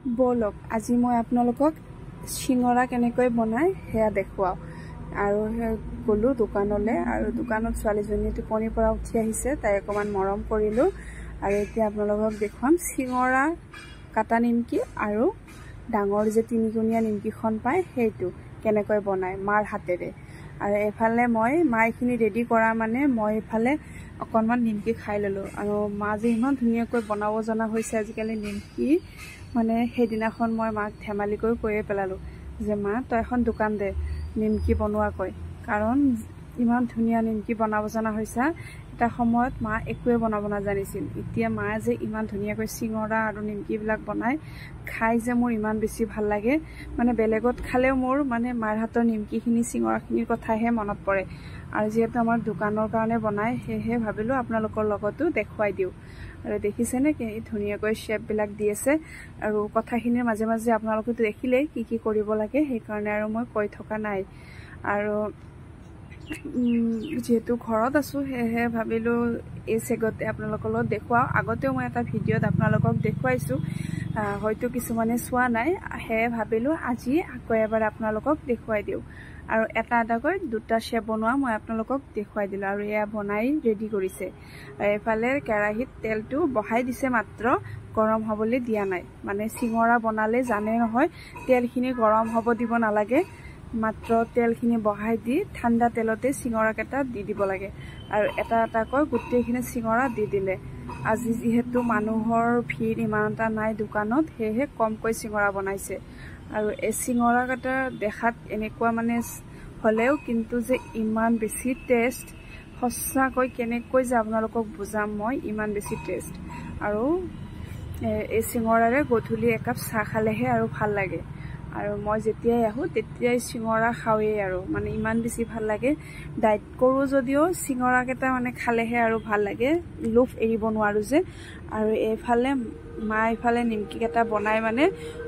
বলক আজি মই আপোনালোকক সিঙৰা কেনেকৈ বনাই হেয়া দেখুৱাও আৰু গলো দোকানলৈ আৰু দোকানত ছোৱালীজনী টোপনিৰ পৰা উঠি আহিছে তাই অকমান মৰম কৰিলো আৰু এতিয়া আপোনালোকক দেখুৱাম সিঙৰা কাটা নিমকি আৰু ডাঙৰ যে তিনিগুণীয়া নিমকিখন পায় সেইটো কেনেকৈ বনাই মাৰ হাতেৰে আৰু এফালে মই মাইখিনি ৰেডি কৰা মানে মই এফালে অকনমান নিমকি খাই ললো আৰু মা যে ইমান ধুনীয়াকৈ বনাব জনা হৈছে আজিকালি নিমকি মানে সেইদিনাখন মই মাক ধেমালি কৰি কৈয়ে পেলালো যে মা তই এখন দোকান দে নিমকি বনোৱা কই কাৰণ ইমান ধুনীয়া নিমকি বনাব জনা হৈছে এটা সময়ত মা একোৱে বনাব নাজানিছিল এতিয়া মা যে ইমান ধুনীয়াকৈ সিঙৰা আৰু নিমকি বিলাক বনাই খাই যে মোৰ ইমান বেছি ভাল লাগে মানে বেলেগত খালেও মোৰ মানে মাৰ হাতৰ নিমকিখিনি সিঙৰাখিনিৰ কথাহে মনত পৰে আৰু যেহেতু আমাৰ দোকানৰ কাৰণে বনাই হেহে ভাবিলো আপোনালোকৰ লগতো দেখুৱাই দিও আৰু দেখিছেনে কি ধুনীয়াকৈ শেপ বিলাক দি আছে আৰু কথাখিনিৰ মাজে মাজে আপোনালোকে দেখিলে কি কৰিব লাগে সেই কাৰণে আৰু মই কৈ থকা নাই আৰু যেহেতু ঘৰত আছো হেহে ভাবিলো এই সেগতে আপোনালোকৰ লগত দেখুৱাও আগতেও মই এটা ভিডিঅ'ত আপোনালোকক দেখুৱাইছো হয়তো কিছুমানে চোৱা নাই হে ভাবিলো আজি আকৌ এবাৰ আপোনালোকক দেখুৱাই দিও আৰু এটা এটাকৈ দুটা শেপ বনোৱা মই আপোনালোকক দেখুৱাই দিলো আৰু এয়া বনাই ৰেডি কৰিছে এফালে কেৰাহীত তেলটো বহাই দিছে মাত্ৰ গৰম হ'বলৈ দিয়া নাই মানে সিঙৰা বনালে জানে নহয় তেলখিনি গৰম হ'ব দিব নালাগে মাত্ৰ তেলখিনি বহাই দি ঠাণ্ডা তেলতে সিঙৰা কেটা দি দিব লাগে আৰু এটা এটাকৈ গুটেইখিনি সিঙৰা দি দিলে আজি যেহেতু মানুহৰ ভিৰ ইমানটা নাই দোকানত হেহে কমকৈ সিঙৰা বনাইছে আৰু এই সিঙৰা কেটা দেখাত এনেকুৱা মানে হলেও কিন্তু যে ইমান বেছি টেষ্ট সঁচাকৈ কেনেকৈ যে আপোনালোকক বুজাম মই ইমান বেছি টেষ্ট আৰু এই সিঙৰাৰে গধূলি একাপ চাহ খালেহে আৰু ভাল লাগে আৰু মই যেতিয়াই আহো তেতিয়াই সিঙৰা খাওয়ে আৰু মানে ইমান বেছি ভাল লাগে ডাইট কৰো যদিও সিঙৰা কেটা মানে খালেহে আৰু ভাল লাগে লোভ এৰিব নোৱাৰো যে আৰু এফালে মা এফালে নিমকি কেটা বনাই মানে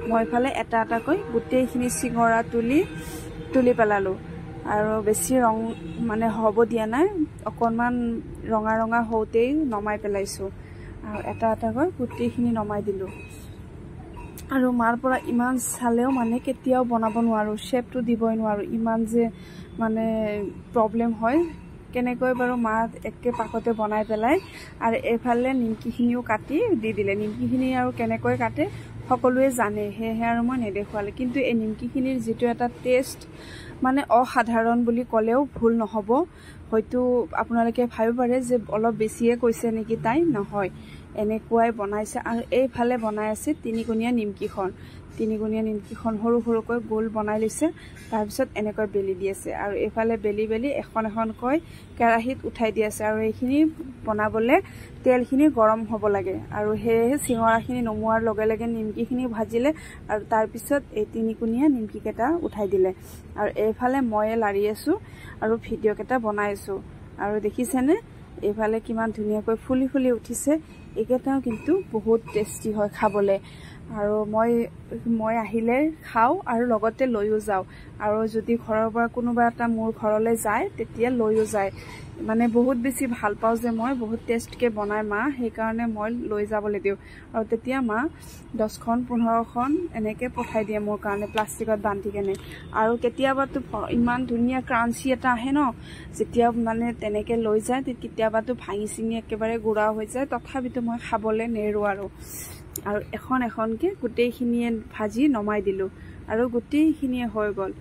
মই এফালে এটা এটাকৈ গুটেইখিনি সিঙৰা তুলি পেলালো আৰু বেছি ৰং মানে হ'ব দিয়া নাই অকনমান ৰঙা ৰঙা হওতেই নমাই পেলাইছো আৰু এটা এটাকৈ গুটেইখিনি নমাই দিলো আৰু মাৰ পৰা ইমান চালেও মানে কেতিয়াও বনাব নোৱাৰো শেপটো দিবই নোৱাৰো ইমান যে মানে প্ৰবলেম হয় কেনেকৈ বাৰু মা একে পাকতে বনাই পেলাই আৰু এফালে নিমকিখিনিও কাটি দি দিলে নিমকিখিনি আৰু কেনেকৈ কাটে সকলোৱে জানে হেহে আৰু মই নেদেখুৱালে কিন্তু এই নিমকিখিনিৰ যেটো এটা টেষ্ট মানে অসাধাৰণ বুলি কলেও ভুল নহব হয়তো আপোনালোকে ভাবিব পাৰে যে অলপ বেছিয়ে কৈছে নেকি তাই নহয় এনেকুৱাই বনাইছে আৰু এইফালে বনাই আছে তিনিগুণীয়া নিমকিখন সৰু সৰুকৈ গোল বনাই লৈছে তাৰ পিছত এনেকৈ বেলি দি আছে আৰু এইফালে বেলি এখন এখনকৈ কেৰাহীত উঠাই দি আছে আৰু এইখিনি বনাবলে তেলখিনি গৰম হ'ব লাগে আৰু হেহে সিঙৰাখিনি নমোৱাৰ লগে লগে নিমকিখিনি ভাজিলে আৰু তাৰ পিছত এই তিনিগুণীয়া নিমকি কেটা উঠাই দিলে আৰু এইফালে মই লাৰি আছো আৰু ভিডিঅ' কেটা বনাই আছো আৰু দেখিছেনে এইফালে কিমান ধুনীয়াকৈ ফুলি উঠিছে একেটাও কিন্তু বহুত টেষ্টি হয় খাবলে আৰু মই আহিলে খাও আৰু লগতে লৈও যাও আৰু যদি ঘৰৰ পৰা কোনোবা এটা মোৰ ঘৰলৈ যায় তেতিয়া লৈও যায় মানে বহুত বেছি ভাল পাও যে মই বহুত টেষ্টকে বনাই মা সেই কাৰণে মই লৈ যাবলৈ দিও আৰু তেতিয়া মা 10খন 15খন এনেকে পঠাই দিয়ে মোৰ কাৰণে প্লাষ্টিকত বান্ধি কেনে আৰু কেতিয়াবাটো ইমান ধুনীয়া ক্ৰাঞ্চি এটা আহে ন যেতিয়া মানে তেনেকে লৈ যায় কেতিয়াবাটো ভাঙি চিঙি একেবাৰে গুড়া হৈ যায় তথাপিতো মই খাবলৈ নেৰো আৰু এখন এখনকে গুটেইখিনিয়ে ভাজি নমাই দিলো আৰু গুটেইখিনিয়ে হৈ গল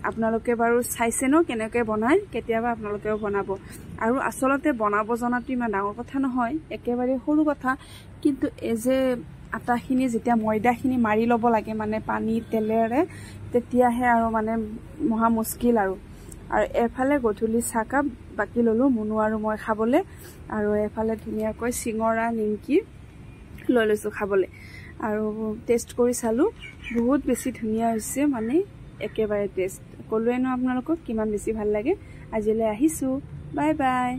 আপোনালোকে বাৰু চাইছে ন কেনেকৈ বনাই কেতিয়াবা আপোনালোকেও বনাব আৰু আসলতে বনাব জনাটো ইমান ডাঙৰ কথা নহয় একেবাৰে সৰু কথা কিন্তু এই যে আটাখিনি যেতিয়া ময়দাখিনি মাৰি লব লাগে মানে পানী তেলেৰে তেতিয়াহে আৰু মানে মহা মুস্কিল আৰু এফালে গধূলি চাহকাপ বাকি ললো মুনু আৰু মই খাবলে আৰু এফালে ধুনীয়াকৈ সিঙৰা নিমকি লৈ লৈছো খাবলে আৰু টেষ্ট কৰি চালো বহুত বেছি ধুনীয়া হৈছে মানে একেবাৰে টেষ্ট কলোৱে ন আপোনালোকক কিমান বেছি ভাল লাগে আজিলৈ আহিছো বাই বাই